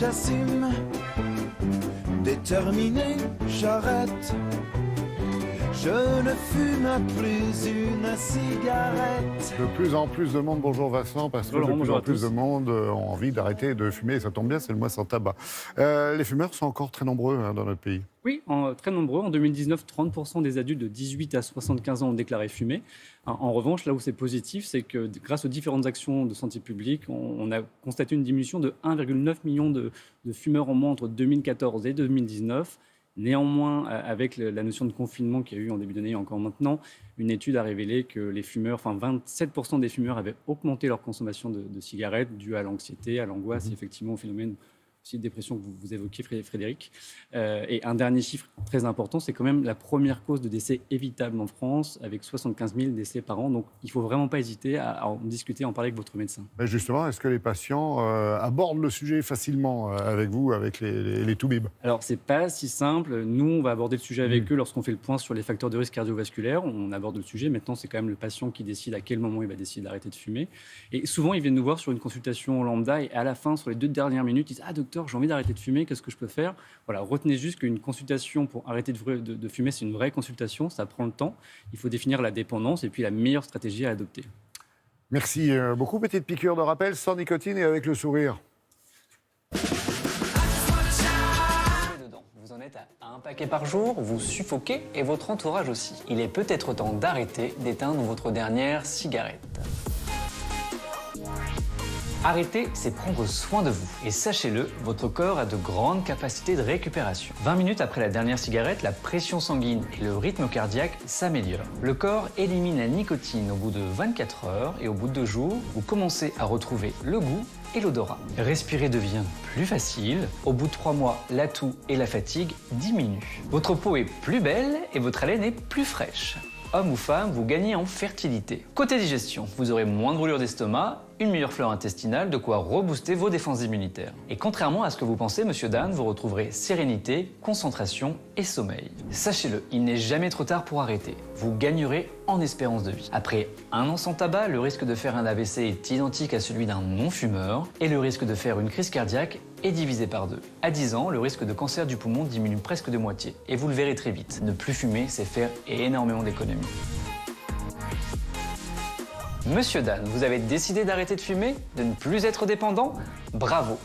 j'assume. Déterminé, j'arrête. Je ne fume plus une cigarette. De plus en plus de monde, bonjour Vincent, parce que de plus en plus de monde ont envie d'arrêter de fumer. Ça tombe bien, c'est le mois sans tabac. Les fumeurs sont encore très nombreux dans notre pays. Oui, très nombreux. En 2019, 30% des adultes de 18 à 75 ans ont déclaré fumer. En revanche, là où c'est positif, c'est que grâce aux différentes actions de santé publique, on a constaté une diminution de 1,9 million de fumeurs en moins entre 2014 et 2019. Néanmoins, avec la notion de confinement qu'il y a eu en début d'année et encore maintenant, une étude a révélé que les fumeurs, 27% des fumeurs avaient augmenté leur consommation de cigarettes due à l'anxiété, à l'angoisse, effectivement au phénomène aussi de dépression que vous évoquiez, Frédéric. Et un dernier chiffre très important, c'est quand même la première cause de décès évitable en France, avec 75 000 décès par an. Donc, il ne faut vraiment pas hésiter à en discuter, à en parler avec votre médecin. Mais justement, est-ce que les patients abordent le sujet facilement avec vous, avec les toubibs ? Alors, ce n'est pas si simple. Nous, on va aborder le sujet avec eux lorsqu'on fait le point sur les facteurs de risque cardiovasculaire. On aborde le sujet. Maintenant, c'est quand même le patient qui décide à quel moment il va décider d'arrêter de fumer. Et souvent, ils viennent nous voir sur une consultation lambda et à la fin, sur les 2 dernières minutes, ils disent « Ah, docteur, j'ai envie d'arrêter de fumer, qu'est-ce que je peux faire ?» Voilà, retenez juste qu'une consultation pour arrêter de fumer, c'est une vraie consultation, ça prend le temps. Il faut définir la dépendance et puis la meilleure stratégie à adopter. Merci beaucoup. Petite piqûre de rappel, sans nicotine et avec le sourire. Vous en êtes à un paquet par jour, vous suffoquez et votre entourage aussi. Il est peut-être temps d'arrêter d'éteindre votre dernière cigarette. Arrêter, c'est prendre soin de vous. Et sachez-le, votre corps a de grandes capacités de récupération. 20 minutes après la dernière cigarette, la pression sanguine et le rythme cardiaque s'améliorent. Le corps élimine la nicotine au bout de 24 heures et au bout de 2 jours, vous commencez à retrouver le goût et l'odorat. Respirer devient plus facile. Au bout de 3 mois, la toux et la fatigue diminuent. Votre peau est plus belle et votre haleine est plus fraîche. Homme ou femme, vous gagnez en fertilité. Côté digestion, vous aurez moins de brûlures d'estomac, une meilleure flore intestinale, de quoi rebooster vos défenses immunitaires. Et contrairement à ce que vous pensez, Monsieur Dan, vous retrouverez sérénité, concentration et sommeil. Sachez-le, il n'est jamais trop tard pour arrêter. Vous gagnerez en espérance de vie. Après 1 an sans tabac, le risque de faire un AVC est identique à celui d'un non-fumeur et le risque de faire une crise cardiaque est divisé par 2. À 10 ans, le risque de cancer du poumon diminue presque de moitié. Et vous le verrez très vite, ne plus fumer, c'est faire énormément d'économies. Monsieur Dan, vous avez décidé d'arrêter de fumer, de ne plus être dépendant ? Bravo!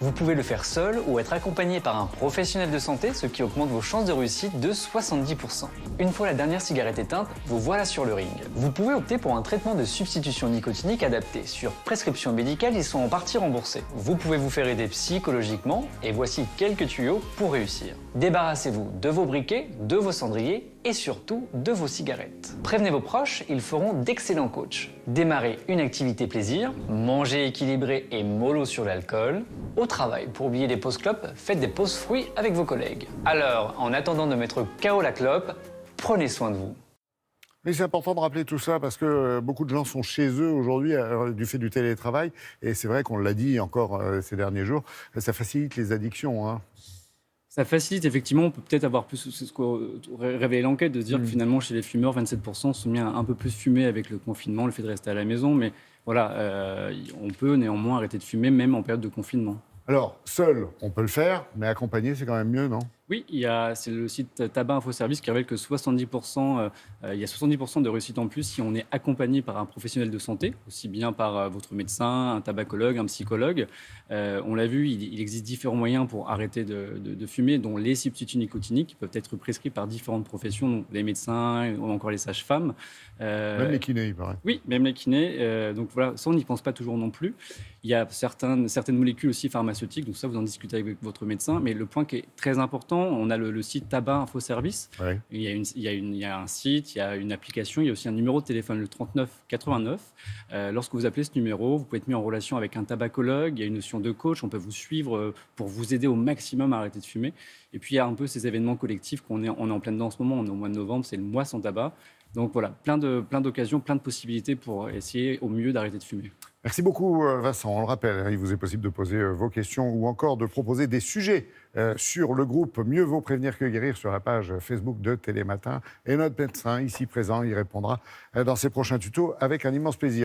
Vous pouvez le faire seul ou être accompagné par un professionnel de santé, ce qui augmente vos chances de réussite de 70%. Une fois la dernière cigarette éteinte, vous voilà sur le ring. Vous pouvez opter pour un traitement de substitution nicotinique adapté. Sur prescription médicale, ils sont en partie remboursés. Vous pouvez vous faire aider psychologiquement et voici quelques tuyaux pour réussir. Débarrassez-vous de vos briquets, de vos cendriers et surtout de vos cigarettes. Prévenez vos proches, ils feront d'excellents coachs. Démarrez une activité plaisir, mangez équilibré et mollo sur l'alcool. Au travail, pour oublier les pauses clopes, faites des pauses fruits avec vos collègues. Alors, en attendant de mettre KO la clope, prenez soin de vous. Mais c'est important de rappeler tout ça parce que beaucoup de gens sont chez eux aujourd'hui du fait du télétravail. Et c'est vrai qu'on l'a dit encore ces derniers jours, ça facilite les addictions, hein. Ça facilite, effectivement, on peut peut-être avoir plus, c'est ce qu'a révélé l'enquête, de se dire que finalement, chez les fumeurs, 27% sont mis à un peu plus fumer avec le confinement, le fait de rester à la maison. Mais voilà, on peut néanmoins arrêter de fumer, même en période de confinement. Alors, seul, on peut le faire, mais accompagné, c'est quand même mieux, non ? Oui, c'est le site Tabac Info Service qui révèle que 70%, il y a 70% de réussite en plus si on est accompagné par un professionnel de santé, aussi bien par votre médecin, un tabacologue, un psychologue. On l'a vu, il existe différents moyens pour arrêter de fumer, dont les substituts nicotiniques qui peuvent être prescrits par différentes professions, donc les médecins ou encore les sages-femmes. Même les kinés, il paraît. Oui, même les kinés. Donc voilà, ça, on n'y pense pas toujours non plus. Il y a certaines molécules aussi pharmaceutiques, donc ça, vous en discutez avec votre médecin. Mais le point qui est très important, on a le site Tabac Info Service. Ouais. Il y a un site, il y a une application, il y a aussi un numéro de téléphone, le 39 89. Lorsque vous appelez ce numéro, vous pouvez être mis en relation avec un tabacologue. Il y a une notion de coach, on peut vous suivre pour vous aider au maximum à arrêter de fumer. Et puis il y a un peu ces événements collectifs on est en plein dedans en ce moment. On est au mois de novembre, c'est le mois sans tabac. Donc voilà, plein d'occasions, plein de possibilités pour essayer au mieux d'arrêter de fumer. Merci beaucoup Vincent. On le rappelle, il vous est possible de poser vos questions ou encore de proposer des sujets sur le groupe Mieux vaut prévenir que guérir sur la page Facebook de Télématin. Et notre médecin ici présent y répondra dans ses prochains tutos avec un immense plaisir.